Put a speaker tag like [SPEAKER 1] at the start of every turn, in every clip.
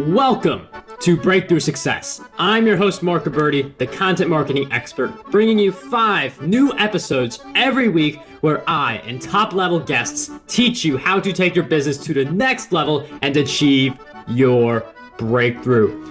[SPEAKER 1] Welcome to Breakthrough Success. I'm your host, Mark Roberti, the content marketing expert, bringing you 5 new episodes every week where I and top-level guests teach you how to take your business to the next level and achieve your breakthrough.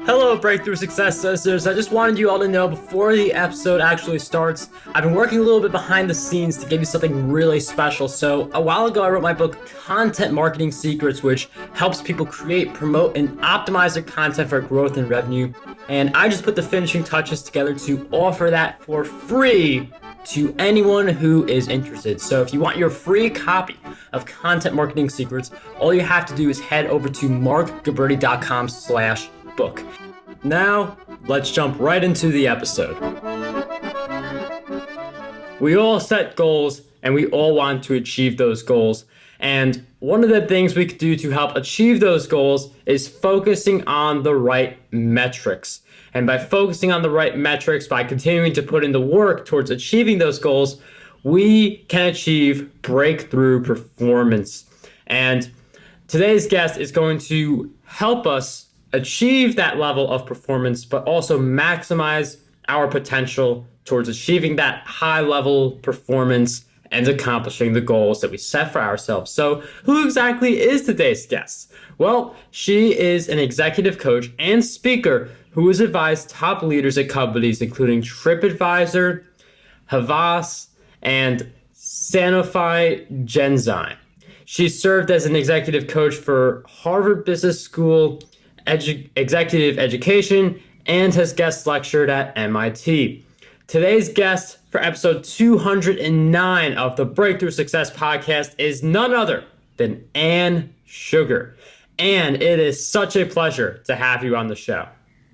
[SPEAKER 1] Hello, Breakthrough Success listeners. I just wanted you all to know before the episode actually starts, I've been working a little bit behind the scenes to give you something really special. So a while ago, I wrote my book, Content Marketing Secrets, which helps people create, promote, and optimize their content for growth and revenue. And I just put the finishing touches together to offer that for free to anyone who is interested. So if you want your free copy of Content Marketing Secrets, all you have to do is head over to markgaberti.com/book. Now, let's jump right into the episode. We all set goals and we all want to achieve those goals. And one of the things we could do to help achieve those goals is focusing on the right metrics. And by focusing on the right metrics, by continuing to put in the work towards achieving those goals, we can achieve breakthrough performance. And today's guest is going to help us achieve that level of performance, but also maximize our potential towards achieving that high level performance and accomplishing the goals that we set for ourselves. So who exactly is today's guest? Well, she is an executive coach and speaker who has advised top leaders at companies including TripAdvisor, Havas, and Sanofi Genzyme. She served as an executive coach for Harvard Business School, executive education, and has guest lectured at MIT. Today's guest for episode 209 of the Breakthrough Success podcast is none other than Ann Sugar. Ann, it is such a pleasure to have you on the show.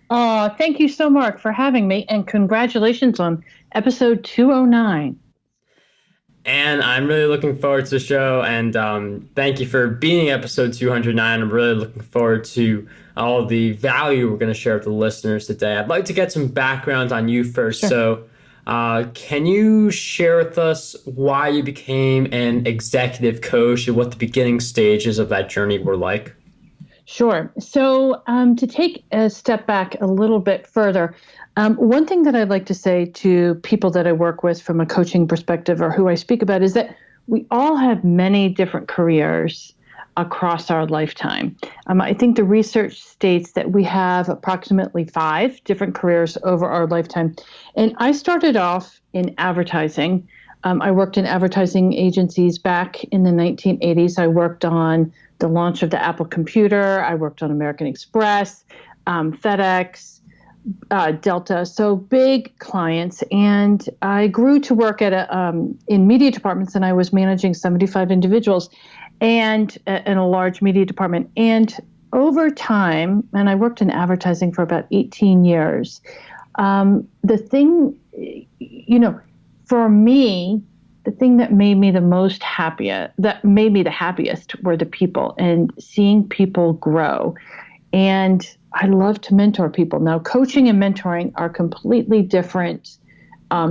[SPEAKER 2] Oh, thank you so much for having me, and congratulations on episode 209.
[SPEAKER 1] And I'm really looking forward to the show, and thank you for being episode 209. I'm really looking forward to all the value we're going to share with the listeners today. I'd like to get some background on you first.
[SPEAKER 2] Sure.
[SPEAKER 1] So can you share with us why you became an executive coach and what the beginning stages of that journey were like?
[SPEAKER 2] Sure. So to take a step back a little bit further, one thing that I'd like to say to people that I work with from a coaching perspective or who I speak about is that we all have many different careers across our lifetime. I think the research states that we have approximately 5 different careers over our lifetime. And I started off in advertising. I worked in advertising agencies back in the 1980s. I worked on the launch of the Apple computer. I worked on American Express, FedEx, Delta, so big clients. And I grew to work at in media departments, and I was managing 75 individuals and in a large media department. And over time, and I worked in advertising for about 18 years, the thing, for me, the thing that made me the happiest were the people and seeing people grow. And I love to mentor people. Now, coaching and mentoring are completely different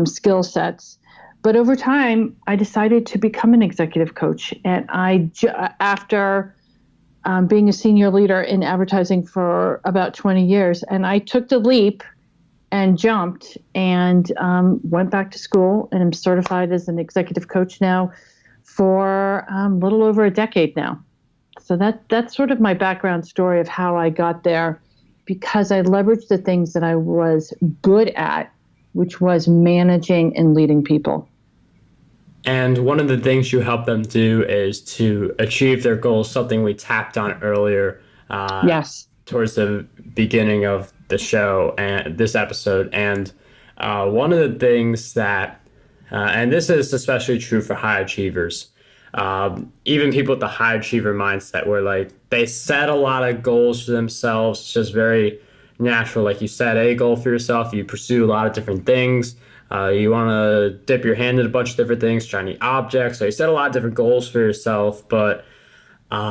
[SPEAKER 2] skill sets. But over time, I decided to become an executive coach. And after being a senior leader in advertising for about 20 years, and I took the leap and jumped and went back to school, and I'm certified as an executive coach now for a little over a decade now. So that's sort of my background story of how I got there, because I leveraged the things that I was good at, which was managing and leading people.
[SPEAKER 1] And one of the things you help them do is to achieve their goals, something we tapped on earlier.
[SPEAKER 2] Yes.
[SPEAKER 1] Towards the beginning of the show and this episode. And one of the things that, and this is especially true for high achievers, even people with the high achiever mindset, where like they set a lot of goals for themselves. It's just very natural. Like you set a goal for yourself, you pursue a lot of different things. You want to dip your hand in a bunch of different things, shiny objects. So you set a lot of different goals for yourself, but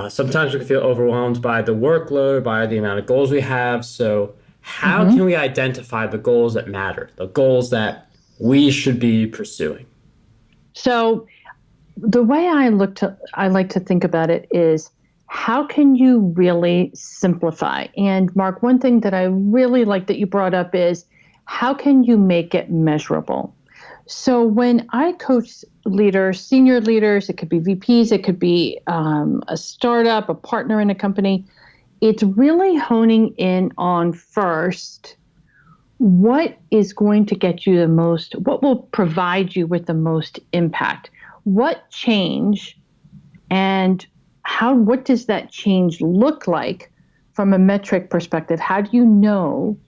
[SPEAKER 1] sometimes we can feel overwhelmed by the workload, by the amount of goals we have. So how can we identify the goals that matter, the goals that we should be pursuing?
[SPEAKER 2] So the way I like to think about it is how can you really simplify? And Mark, one thing that I really like that you brought up is how can you make it measurable? So when I coach leaders, senior leaders, it could be VPs, it could be a startup, a partner in a company, it's really honing in on first what is going to get you the most, what will provide you with the most impact? What change and what does that change look like from a metric perspective? How do you know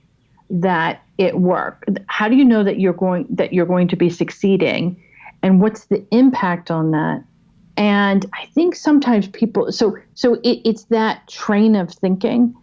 [SPEAKER 2] that it worked? How do you know that you're going to be succeeding? And what's the impact on that? And I think sometimes people, it's that train of thinking.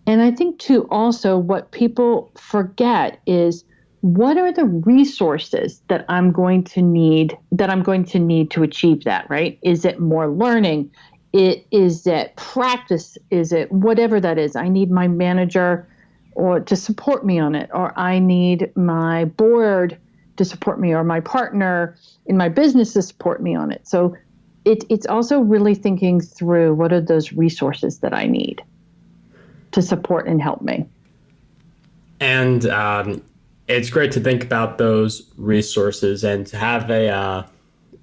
[SPEAKER 2] And I think too, also what people forget is what are the resources that I'm going to need to achieve that, right? Is it more learning? Is it practice? Is it whatever that is? I need my manager or to support me on it, or I need my board to support me, or my partner in my business to support me on it. So it's also really thinking through what are those resources that I need to support and help me.
[SPEAKER 1] And it's great to think about those resources and to have a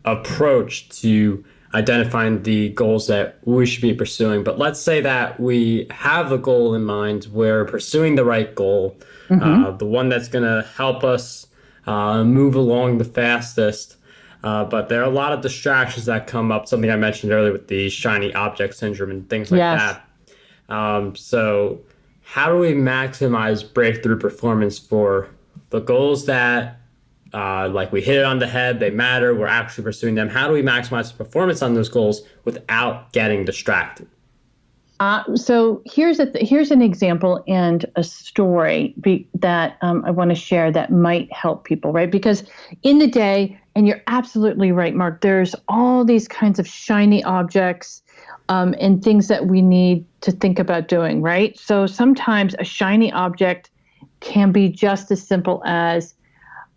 [SPEAKER 1] approach to identifying the goals that we should be pursuing. But let's say that we have a goal in mind, we're pursuing the right goal, the one that's going to help us move along the fastest. But there are a lot of distractions that come up, something I mentioned earlier with the shiny object syndrome and things like that. So how do we maximize breakthrough performance for the goals that like we hit it on the head, they matter, we're actually pursuing them? How do we maximize the performance on those goals without getting distracted?
[SPEAKER 2] So here's an example and a story that I want to share that might help people, right? Because in the day, and you're absolutely right, Mark, there's all these kinds of shiny objects and things that we need to think about doing, right? So sometimes a shiny object can be just as simple as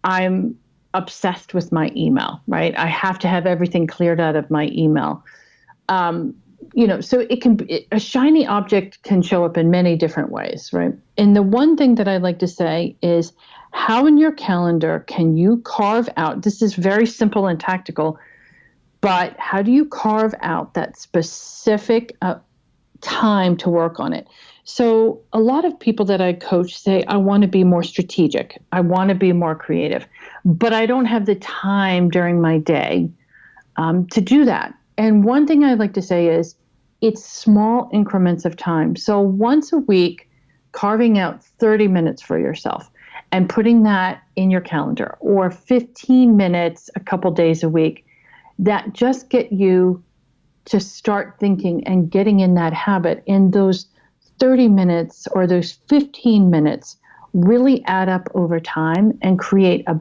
[SPEAKER 2] I'm obsessed with my email, right? I have to have everything cleared out of my email. So a shiny object can show up in many different ways, right? And the one thing that I like to say is, how in your calendar can you carve out, this is very simple and tactical, but how do you carve out that specific time to work on it? So a lot of people that I coach say, I want to be more strategic. I want to be more creative, but I don't have the time during my day to do that. And one thing I like to say is it's small increments of time. So once a week, carving out 30 minutes for yourself and putting that in your calendar, or 15 minutes a couple days a week, that just get you to start thinking and getting in that habit. And those 30 minutes or those 15 minutes really add up over time and create a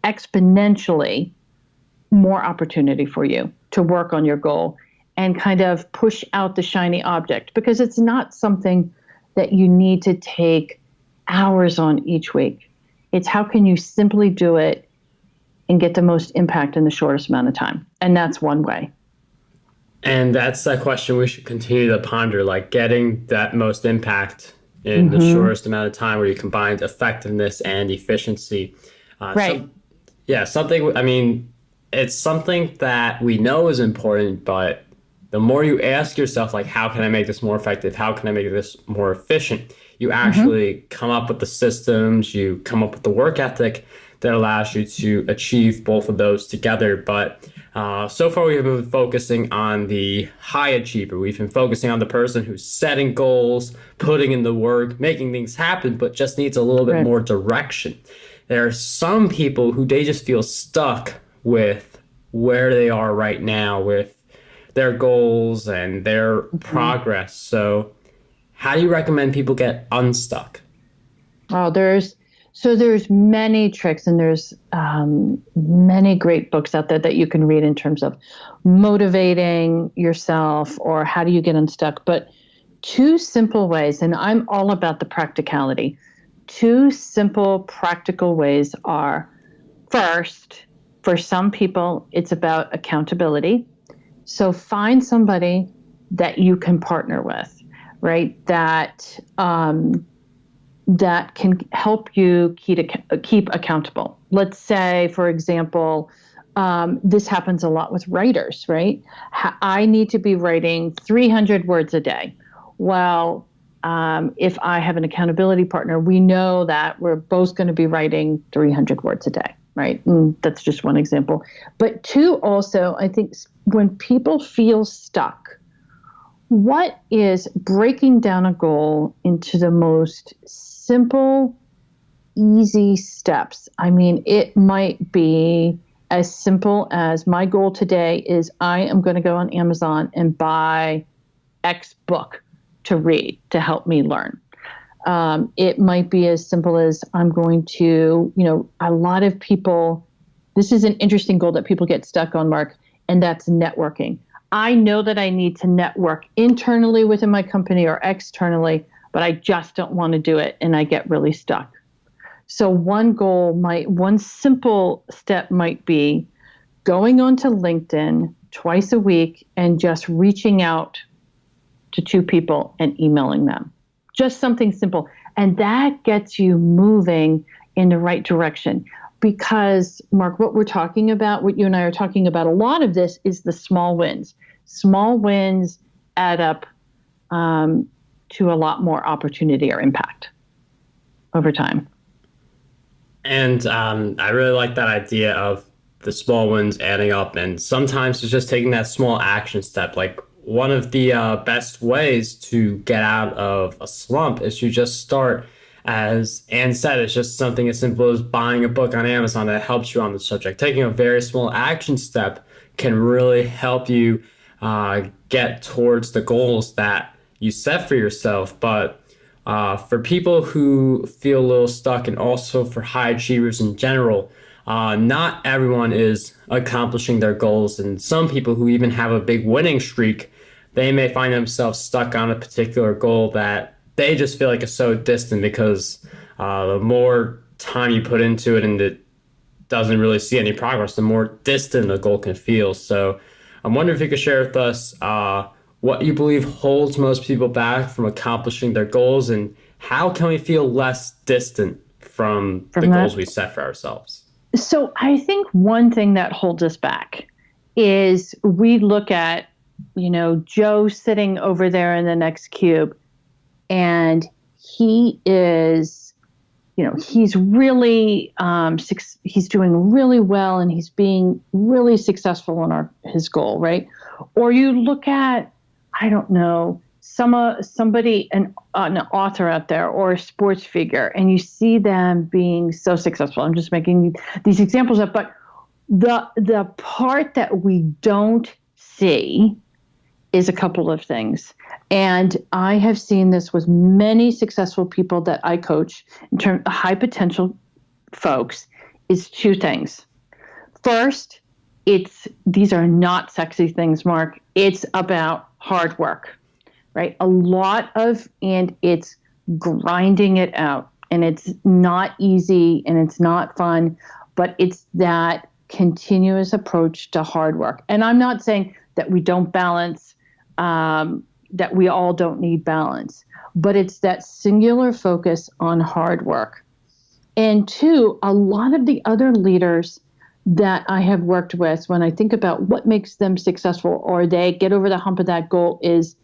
[SPEAKER 2] exponentially more opportunity for you to work on your goal and kind of push out the shiny object, because it's not something that you need to take hours on each week. It's how can you simply do it and get the most impact in the shortest amount of time. And that's one way.
[SPEAKER 1] And that's a question we should continue to ponder, like getting that most impact in the shortest amount of time, where you combine effectiveness and efficiency.
[SPEAKER 2] Right.
[SPEAKER 1] It's something that we know is important, but the more you ask yourself, like, how can I make this more effective? How can I make this more efficient? You actually come up with the systems, you come up with the work ethic that allows you to achieve both of those together. But so far, we've been focusing on the high achiever. We've been focusing on the person who's setting goals, putting in the work, making things happen, but just needs a little bit more direction. There are some people who they just feel stuck with where they are right now with their goals and their progress. So how do you recommend people get unstuck?
[SPEAKER 2] Oh, there's many tricks, and there's many great books out there that you can read in terms of motivating yourself or how do you get unstuck. But two simple ways, and I'm all about the practicality. Two simple practical ways are, first, for some people, it's about accountability. So find somebody that you can partner with, right? That can help you keep accountable. Let's say, for example, this happens a lot with writers, right? I need to be writing 300 words a day. Well, if I have an accountability partner, we know that we're both going to be writing 300 words a day, right? And that's just one example. But two, also, I think when people feel stuck, what is breaking down a goal into the most simple, easy steps? I mean, it might be as simple as my goal today is I am going to go on Amazon and buy X book to read to help me learn. It might be as simple as I'm going to, a lot of people, this is an interesting goal that people get stuck on, Mark, and that's networking. I know that I need to network internally within my company or externally, but I just don't want to do it and I get really stuck. So one simple step might be going onto LinkedIn twice a week and just reaching out to two people and emailing them. Just something simple. And that gets you moving in the right direction. Because, Mark, what we're talking about, what you and I are talking about, a lot of this is the small wins. Small wins add up to a lot more opportunity or impact over time.
[SPEAKER 1] And I really like that idea of the small wins adding up. And sometimes it's just taking that small action step. Like one of the best ways to get out of a slump is to just start. As Anne said, it's just something as simple as buying a book on Amazon that helps you on the subject. Taking a very small action step can really help you get towards the goals that you set for yourself. But for people who feel a little stuck, and also for high achievers in general, not everyone is accomplishing their goals. And some people who even have a big winning streak, they may find themselves stuck on a particular goal that they just feel like it's so distant, because the more time you put into it and it doesn't really see any progress, the more distant the goal can feel. So I'm wondering if you could share with us what you believe holds most people back from accomplishing their goals, and how can we feel less distant from the goals we set for ourselves?
[SPEAKER 2] So I think one thing that holds us back is we look at, Joe sitting over there in the next cube, and he is, he's really, he's doing really well, and he's being really successful in his goal, right? Or you look at, I don't know, somebody, an author out there or a sports figure, and you see them being so successful. I'm just making these examples up, but the part that we don't see is a couple of things. And I have seen this with many successful people that I coach in terms of high potential folks, is two things. First, these are not sexy things, Mark. It's about hard work, right? And it's grinding it out, and it's not easy and it's not fun, but it's that continuous approach to hard work. And I'm not saying that we don't balance, that we all don't need balance, but it's that singular focus on hard work. And two, a lot of the other leaders that I have worked with, when I think about what makes them successful or they get over the hump of that goal, is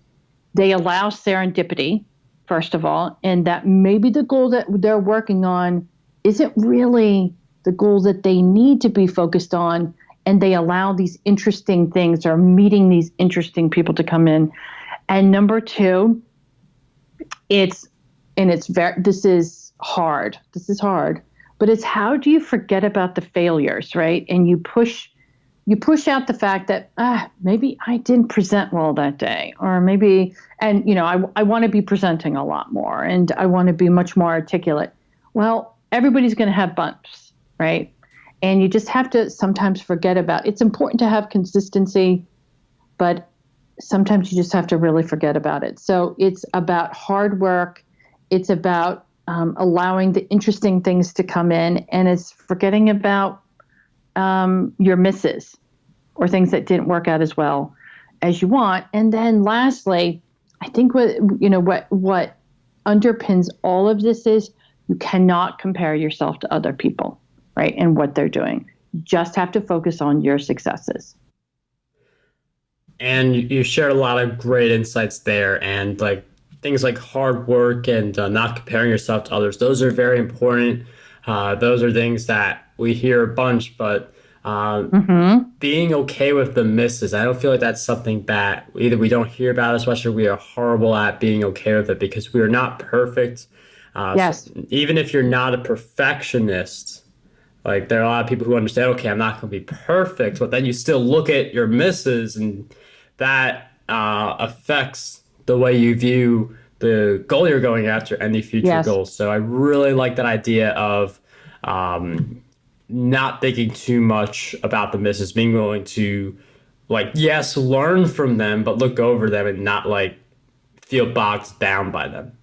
[SPEAKER 2] they allow serendipity, first of all, and that maybe the goal that they're working on isn't really the goal that they need to be focused on, and they allow these interesting things or meeting these interesting people to come in. And number two, this is hard, but it's how do you forget about the failures, right? And you push out the fact that, maybe I didn't present well that day, or maybe, and I want to be presenting a lot more, and I want to be much more articulate. Well, everybody's going to have bumps, right? And you just have to sometimes forget about, it's important to have consistency, but sometimes you just have to really forget about it. So it's about hard work. It's about allowing the interesting things to come in, and it's forgetting about your misses or things that didn't work out as well. as you want. And then lastly, I think what underpins all of this is you cannot compare yourself to other people, right? And what they're doing. You just have to focus on your successes.
[SPEAKER 1] And you shared a lot of great insights there, and like things like hard work and not comparing yourself to others. Those are very important. Those are things that we hear a bunch, but being okay with the misses, I don't feel like that's something that either we don't hear about as much or we are horrible at being okay with it because we are not perfect.
[SPEAKER 2] Yes.
[SPEAKER 1] So even if you're not a perfectionist, like there are a lot of people who understand, okay, I'm not going to be perfect, but then you still look at your misses and that affects the way you view the goal you're going after and the future goals. So I really like that idea of not thinking too much about the misses, being willing to like, yes, learn from them, but look over them and not like feel bogged down by them.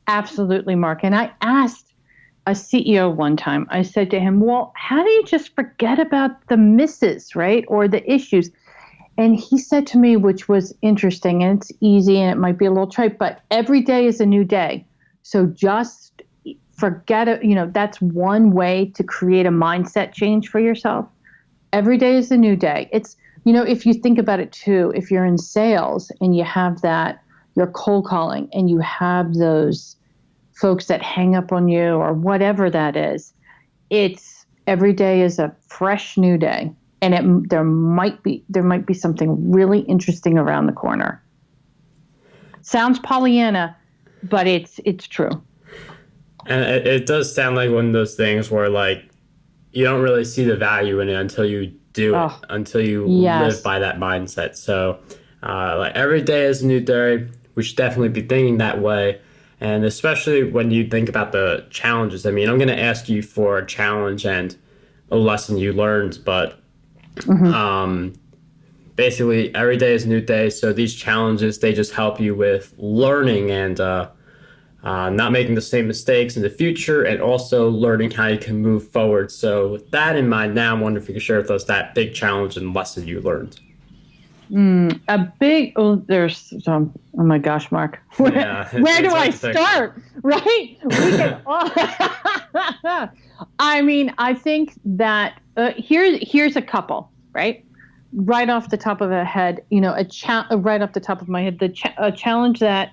[SPEAKER 2] Absolutely, Mark. And I asked a CEO one time, I said to him, well, how do you just forget about the misses, right? Or the issues? And he said to me, which was interesting, and it's easy and it might be a little trite, but every day is a new day. So just forget it. That's one way to create a mindset change for yourself. Every day is a new day. It's, if you think about it too, if you're in sales and you have that, you're cold calling and you have those folks that hang up on you or whatever that is, it's every day is a fresh new day. And there might be something really interesting around the corner. Sounds Pollyanna, but it's true.
[SPEAKER 1] And it does sound like one of those things where like you don't really see the value in it until you do it, until you live by that mindset. So like every day is a new day. We should definitely be thinking that way. And especially when you think about the challenges. I mean, I'm going to ask you for a challenge and a lesson you learned, but basically every day is a new day. So these challenges, they just help you with learning and not making the same mistakes in the future and also learning how you can move forward. So with that in mind, now I'm wondering if you could share with us that big challenge and lesson you learned.
[SPEAKER 2] Oh my gosh, Mark. Where do I start? Right? I mean, I think that here's a couple, right? Right off the top of my head, right off the top of my head, a challenge that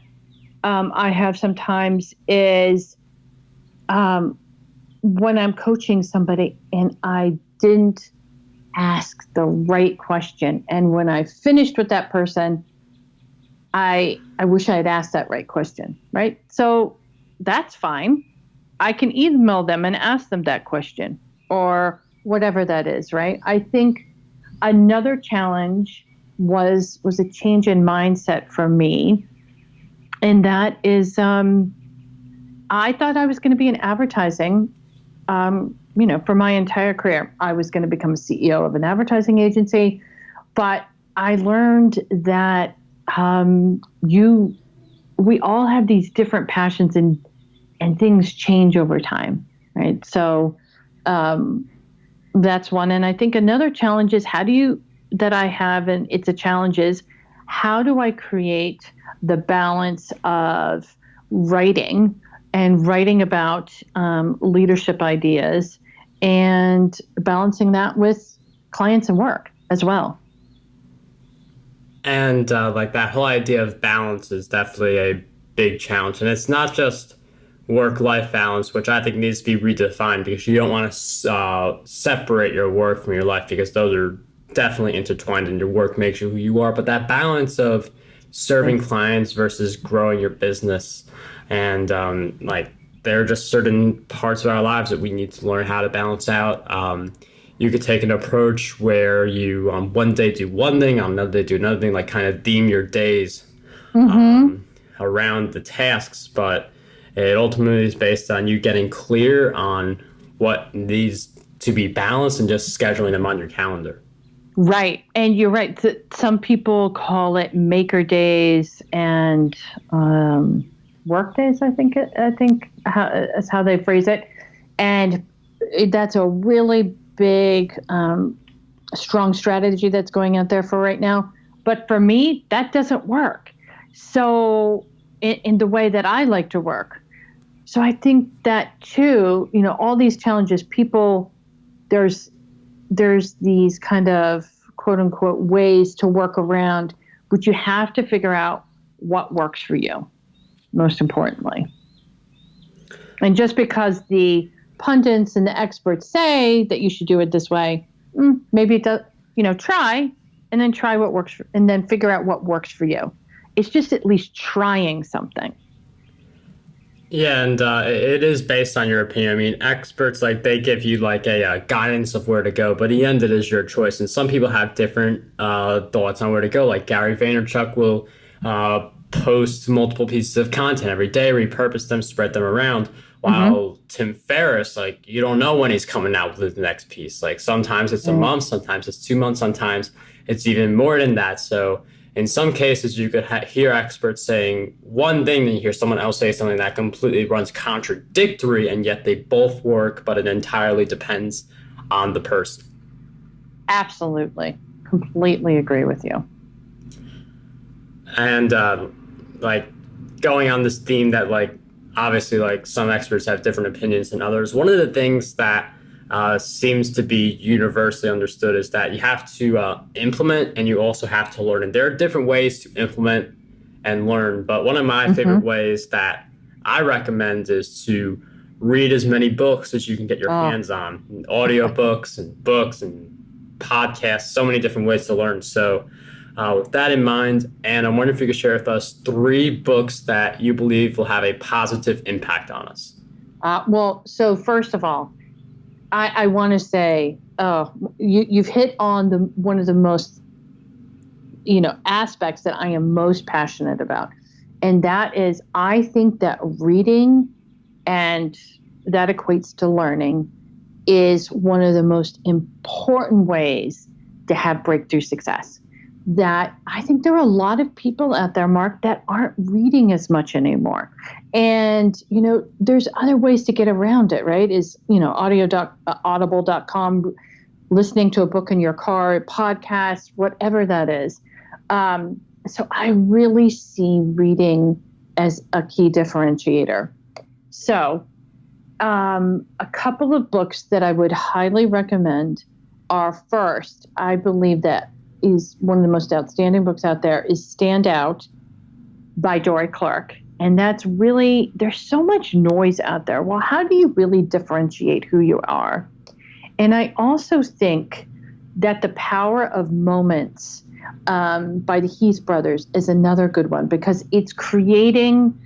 [SPEAKER 2] I have sometimes is when I'm coaching somebody and I didn't ask the right question. And when I finished with that person, I wish I had asked that right question, right? So that's fine. I can email them and ask them that question or whatever that is, right? I think another challenge was a change in mindset for me. And that is, I thought I was going to be in advertising, for my entire career. I was going to become a CEO of an advertising agency, but I learned that we all have these different passions and things change over time, right? So that's one. And I think another challenge is how do I create the balance of writing and writing about leadership ideas and balancing that with clients and work as well.
[SPEAKER 1] And like that whole idea of balance is definitely a big challenge. And it's not just work-life balance, which I think needs to be redefined because you don't want to separate your work from your life because those are definitely intertwined and your work makes you who you are. But that balance of serving clients versus growing your business and like there are just certain parts of our lives that we need to learn how to balance out. You could take an approach where you one day do one thing, on another day do another thing, like kind of theme your days around the tasks. But it ultimately is based on you getting clear on what needs to be balanced and just scheduling them on your calendar.
[SPEAKER 2] Right. And you're right. Some people call it maker days and work days, I think is how they phrase it. And that's a really big, strong strategy that's going out there for right now. But for me, that doesn't work. So in the way that I like to work. So I think that too, all these challenges, there's these kind of quote unquote ways to work around, but you have to figure out what works for you, most importantly. And just because the pundits and the experts say that you should do it this way, maybe it does, try and then try what works and then figure out what works for you. It's just at least trying something.
[SPEAKER 1] Yeah, and it is based on your opinion. I mean, experts, they give you a guidance of where to go, but in the end, it is your choice. And some people have different thoughts on where to go. Like Gary Vaynerchuk will post multiple pieces of content every day, repurpose them, spread them around. While Tim Ferriss, you don't know when he's coming out with the next piece. Sometimes it's a month, sometimes it's 2 months, sometimes it's even more than that. So in some cases, you could hear experts saying one thing, then you hear someone else say something that completely runs contradictory, and yet they both work, but it entirely depends on the person.
[SPEAKER 2] Absolutely. Completely agree with you.
[SPEAKER 1] And going on this theme that obviously some experts have different opinions than others. One of the things that seems to be universally understood is that you have to implement and you also have to learn. And there are different ways to implement and learn. But one of my favorite ways that I recommend is to read as many books as you can get your hands on. Audiobooks and books and podcasts, so many different ways to learn. So with that in mind, and I'm wondering if you could share with us 3 books that you believe will have a positive impact on us.
[SPEAKER 2] So first of all, I want to say, you've hit on one of the most, aspects that I am most passionate about. And that is, I think that reading, and that equates to learning, is one of the most important ways to have breakthrough success. That I think there are a lot of people out there, Mark, that aren't reading as much anymore. And, there's other ways to get around it, right? Is, audible.com, listening to a book in your car, podcast, whatever that is. So I really see reading as a key differentiator. So a couple of books that I would highly recommend are, first, I believe that is one of the most outstanding books out there, is Stand Out by Dory Clark. And that's really, there's so much noise out there. Well, how do you really differentiate who you are? And I also think that The Power of Moments by the Heath brothers is another good one, because it's creating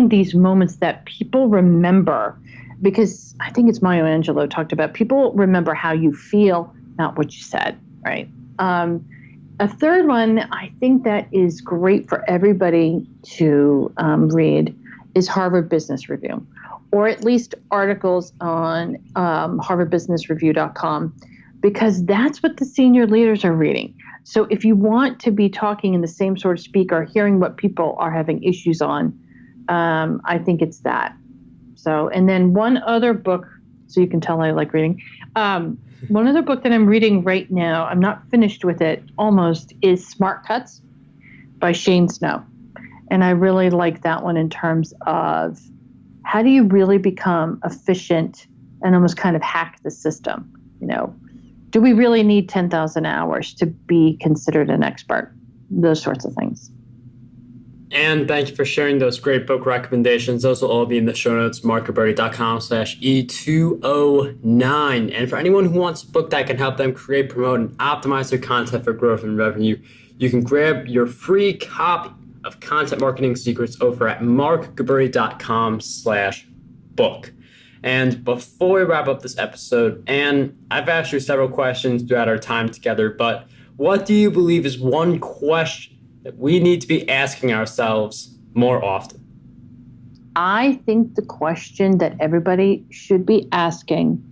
[SPEAKER 2] these moments that people remember. Because I think it's Maya Angelou talked about, people remember how you feel, not what you said, right? A third one I think that is great for everybody to read is Harvard Business Review, or at least articles on harvardbusinessreview.com, because that's what the senior leaders are reading. So if you want to be talking in the same sort of speak or hearing what people are having issues on, I think it's that. So, and then one other book, so you can tell I like reading. One other book that I'm reading right now, I'm not finished with it almost, is Smart Cuts by Shane Snow. And I really like that one in terms of how do you really become efficient and almost kind of hack the system? Do we really need 10,000 hours to be considered an expert? Those sorts of things.
[SPEAKER 1] And thank you for sharing those great book recommendations. Those will all be in the show notes, markgilberti.com/E209. And for anyone who wants a book that can help them create, promote, and optimize their content for growth and revenue, you can grab your free copy of Content Marketing Secrets over at markgilberti.com/book. And before we wrap up this episode, and I've asked you several questions throughout our time together, but what do you believe is one question that we need to be asking ourselves more often?
[SPEAKER 2] I think the question that everybody should be asking,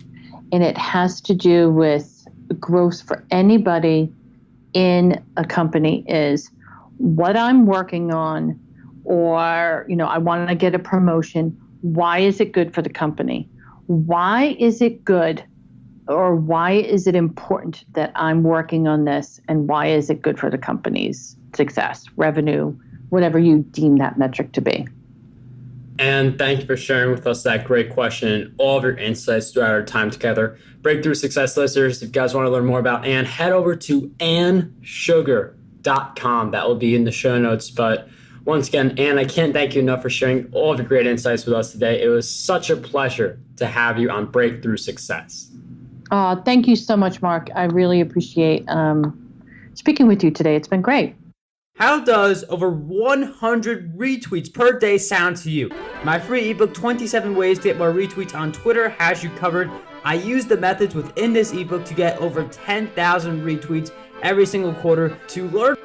[SPEAKER 2] and it has to do with growth for anybody in a company, is what I'm working on, or, I want to get a promotion. Why is it good for the company? Why is it good or why is it important that I'm working on this, and why is it good for the company's success, revenue, whatever you deem that metric to be.
[SPEAKER 1] And thank you for sharing with us that great question and all of your insights throughout our time together. Breakthrough Success listeners, if you guys want to learn more about Anne, head over to annesugar.com. That will be in the show notes. But once again, Anne, I can't thank you enough for sharing all of your great insights with us today. It was such a pleasure to have you on Breakthrough Success.
[SPEAKER 2] Thank you so much, Mark. I really appreciate speaking with you today. It's been great.
[SPEAKER 3] How does over 100 retweets per day sound to you? My free ebook, 27 Ways to Get More Retweets on Twitter, has you covered. I use the methods within this ebook to get over 10,000 retweets every single quarter. To learn